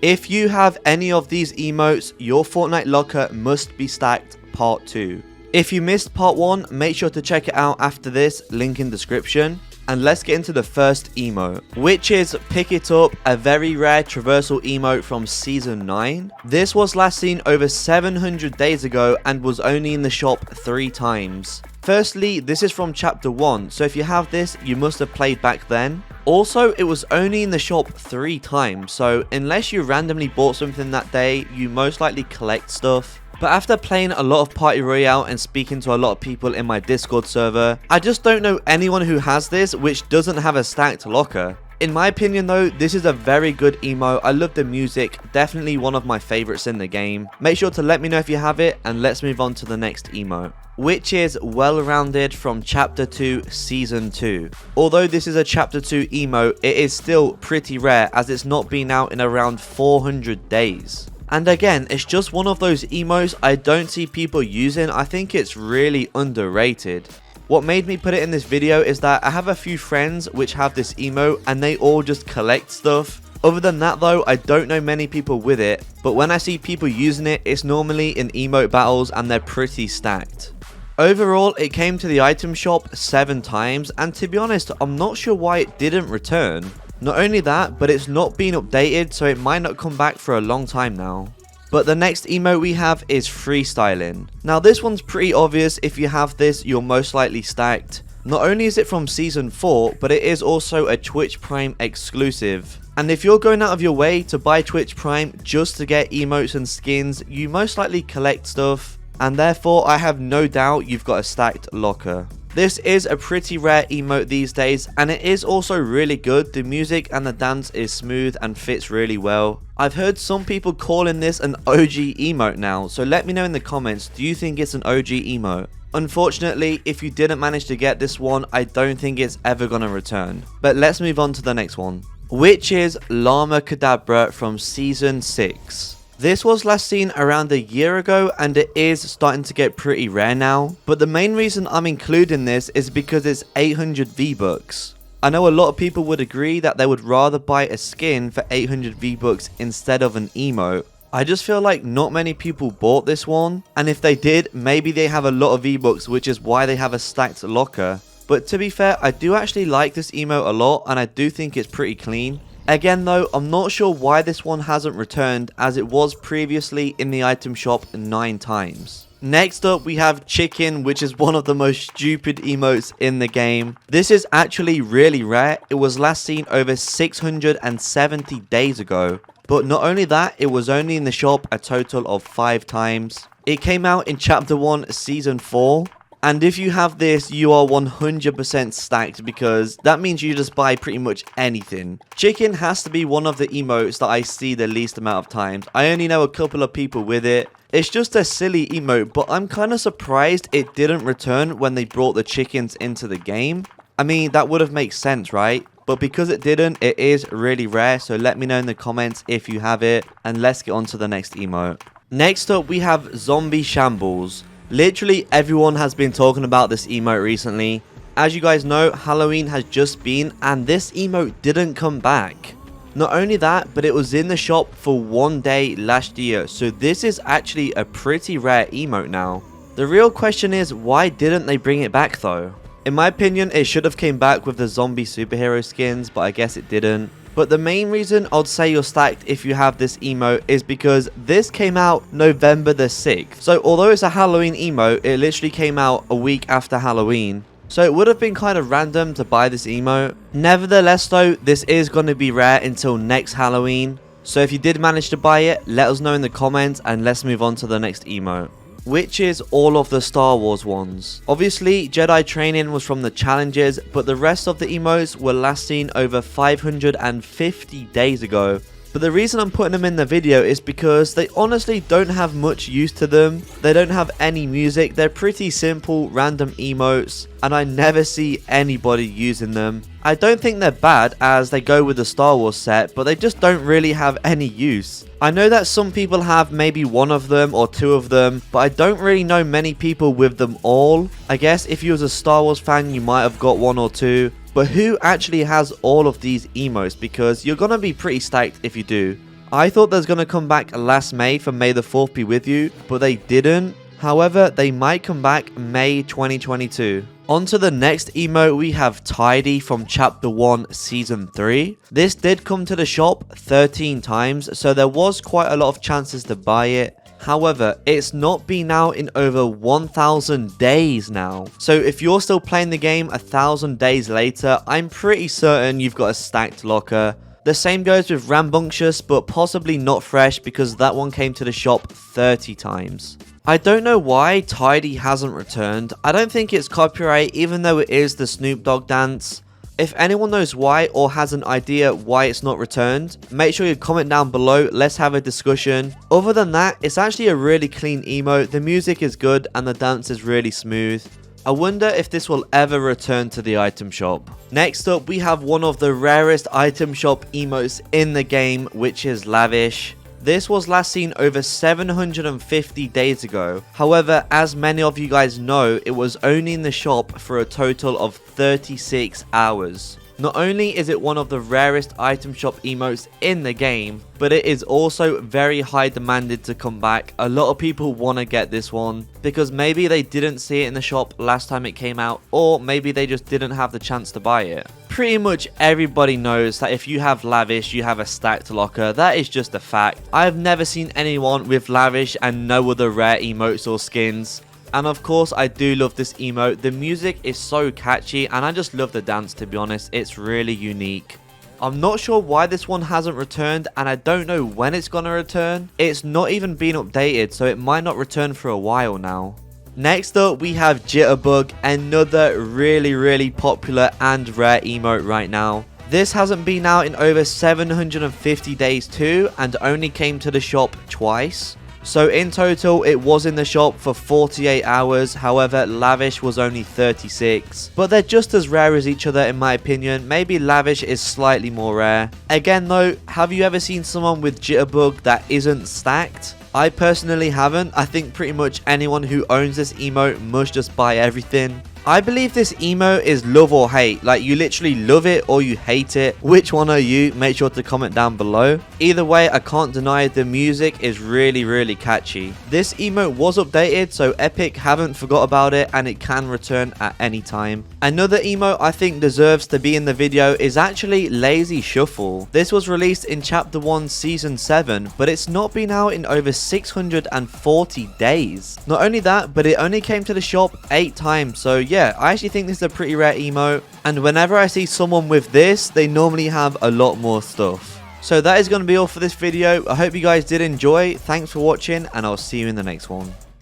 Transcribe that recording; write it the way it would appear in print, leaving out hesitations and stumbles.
If you have any of these emotes, your Fortnite locker must be stacked part 2. If you missed part 1, make sure to check it out after this, link in description. And let's get into the first emote, which is Pick It Up, a very rare traversal emote from Season 9. This was last seen over 700 days ago and was only in the shop 3 times. Firstly, this is from Chapter 1, so if you have this, you must have played back then. Also, it was only in the shop 3 times, so unless you randomly bought something that day, you most likely collect stuff. But after playing a lot of Party Royale and speaking to a lot of people in my Discord server, I just don't know anyone who has this which doesn't have a stacked locker. In my opinion though, this is a very good emo. I love the music, definitely one of my favorites in the game. Make sure to let me know if you have it, and let's move on to the next emo, which is Well Rounded from Chapter 2 Season 2. Although this is a Chapter 2 emo, it is still pretty rare as it's not been out in around 400 days. And again, it's just one of those emotes I don't see people using. I think it's really underrated. What made me put it in this video is that I have a few friends which have this emote and they all just collect stuff. Other than that though, I don't know many people with it, but when I see people using it, it's normally in emote battles and they're pretty stacked. Overall, it came to the item shop 7 times, and to be honest, I'm not sure why it didn't return. Not only that, but it's not been updated, so it might not come back for a long time now. But the next emote we have is Freestyling. Now this one's pretty obvious. If you have this, you're most likely stacked. Not only is it from Season 4, but it is also a Twitch Prime exclusive. And if you're going out of your way to buy Twitch Prime just to get emotes and skins, you most likely collect stuff. And therefore, I have no doubt you've got a stacked locker. This is a pretty rare emote these days, and it is also really good. The music and the dance is smooth and fits really well. I've heard some people calling this an OG emote now, so let me know in the comments, do you think it's an OG emote? Unfortunately, if you didn't manage to get this one, I don't think it's ever gonna return. But let's move on to the next one, which is Llama Cadabra from Season 6. This was last seen around a year ago and it is starting to get pretty rare now. But the main reason I'm including this is because it's 800 V-Bucks. I know a lot of people would agree that they would rather buy a skin for 800 V-Bucks instead of an emote. I just feel like not many people bought this one, and if they did, maybe they have a lot of V-Bucks, which is why they have a stacked locker. But to be fair, I do actually like this emote a lot and I do think it's pretty clean. Again though, I'm not sure why this one hasn't returned, as it was previously in the item shop 9 times. Next up we have Chicken, which is one of the most stupid emotes in the game. This is actually really rare. It was last seen over 670 days ago. But not only that, it was only in the shop a total of 5 times. It came out in Chapter 1 Season 4. And if you have this, you are 100% stacked, because that means you just buy pretty much anything. Chicken has to be one of the emotes that I see the least amount of times. I only know a couple of people with it. It's just a silly emote, but I'm kind of surprised it didn't return when they brought the chickens into the game. I mean, that would have made sense, right? But because it didn't, it is really rare, so let me know in the comments if you have it, and let's get on to the next emote. Next up, we have Zombie Shambles. Literally everyone has been talking about this emote recently. As you guys know, Halloween has just been and this emote didn't come back. Not only that, but it was in the shop for 1 day last year, so this is actually a pretty rare emote now. The real question is, why didn't they bring it back though? In my opinion, it should have came back with the zombie superhero skins, but I guess it didn't. But the main reason I'd say you're stacked if you have this emote is because this came out November the 6th. So although it's a Halloween emote, it literally came out a week after Halloween. So it would have been kind of random to buy this emote. Nevertheless though, this is going to be rare until next Halloween. So if you did manage to buy it, let us know in the comments and let's move on to the next emote, which is all of the Star Wars ones. Obviously, Jedi Training was from the challenges, but the rest of the emotes were last seen over 550 days ago. But the reason I'm putting them in the video is because they honestly don't have much use to them. They don't have any music. They're pretty simple, random emotes, and I never see anybody using them. I don't think they're bad as they go with the Star Wars set, but they just don't really have any use. I know that some people have maybe 1 of them or 2 of them, but I don't really know many people with them all. I guess if you was a Star Wars fan, you might have got 1 or 2. But who actually has all of these emotes? Because you're gonna be pretty stacked if you do. I thought there's gonna come back last May for May the 4th be with you, but they didn't. However, they might come back May 2022. On to the next emote, we have Tidy from Chapter 1 Season 3. This did come to the shop 13 times, so there was quite a lot of chances to buy it. However, it's not been out in over 1,000 days now. So if you're still playing the game 1,000 days later, I'm pretty certain you've got a stacked locker. The same goes with Rambunctious, but possibly not fresh because that one came to the shop 30 times. I don't know why Tidy hasn't returned. I don't think it's copyright, even though it is the Snoop Dogg dance. If anyone knows why or has an idea why it's not returned, make sure you comment down below. Let's have a discussion. Other than that, it's actually a really clean emote. The music is good and the dance is really smooth. I wonder if this will ever return to the item shop. Next up, we have one of the rarest item shop emotes in the game, which is Lavish. This was last seen over 750 days ago. However, as many of you guys know, it was only in the shop for a total of 36 hours. Not only is it one of the rarest item shop emotes in the game, but it is also very high demanded to come back. A lot of people want to get this one because maybe they didn't see it in the shop last time it came out, or maybe they just didn't have the chance to buy it. Pretty much everybody knows that if you have Lavish, you have a stacked locker. That is just a fact. I've never seen anyone with Lavish and no other rare emotes or skins. And of course, I do love this emote. The music is so catchy and I just love the dance, to be honest. It's really unique. I'm not sure why this one hasn't returned and I don't know when it's gonna return. It's not even been updated, so it might not return for a while now. Next up, we have Jitterbug, another really popular and rare emote right now. This hasn't been out in over 750 days too and only came to the shop twice. So in total, it was in the shop for 48 hours, however, Lavish was only 36. But they're just as rare as each other in my opinion, maybe Lavish is slightly more rare. Again though, have you ever seen someone with Jitterbug that isn't stacked? I personally haven't. I think pretty much anyone who owns this emote must just buy everything. I believe this emote is love or hate, like you literally love it or you hate it. Which one are you? Make sure to comment down below. Either way, I can't deny the music is really catchy. This emote was updated, so Epic haven't forgot about it and it can return at any time. Another emote I think deserves to be in the video is actually Lazy Shuffle. This was released in Chapter 1 Season 7, but it's not been out in over 640 days. Not only that, but it only came to the shop 8 times, so yeah, I actually think this is a pretty rare emote, and whenever I see someone with this, they normally have a lot more stuff. So that is going to be all for this video. I hope you guys did enjoy. Thanks for watching, and I'll see you in the next one.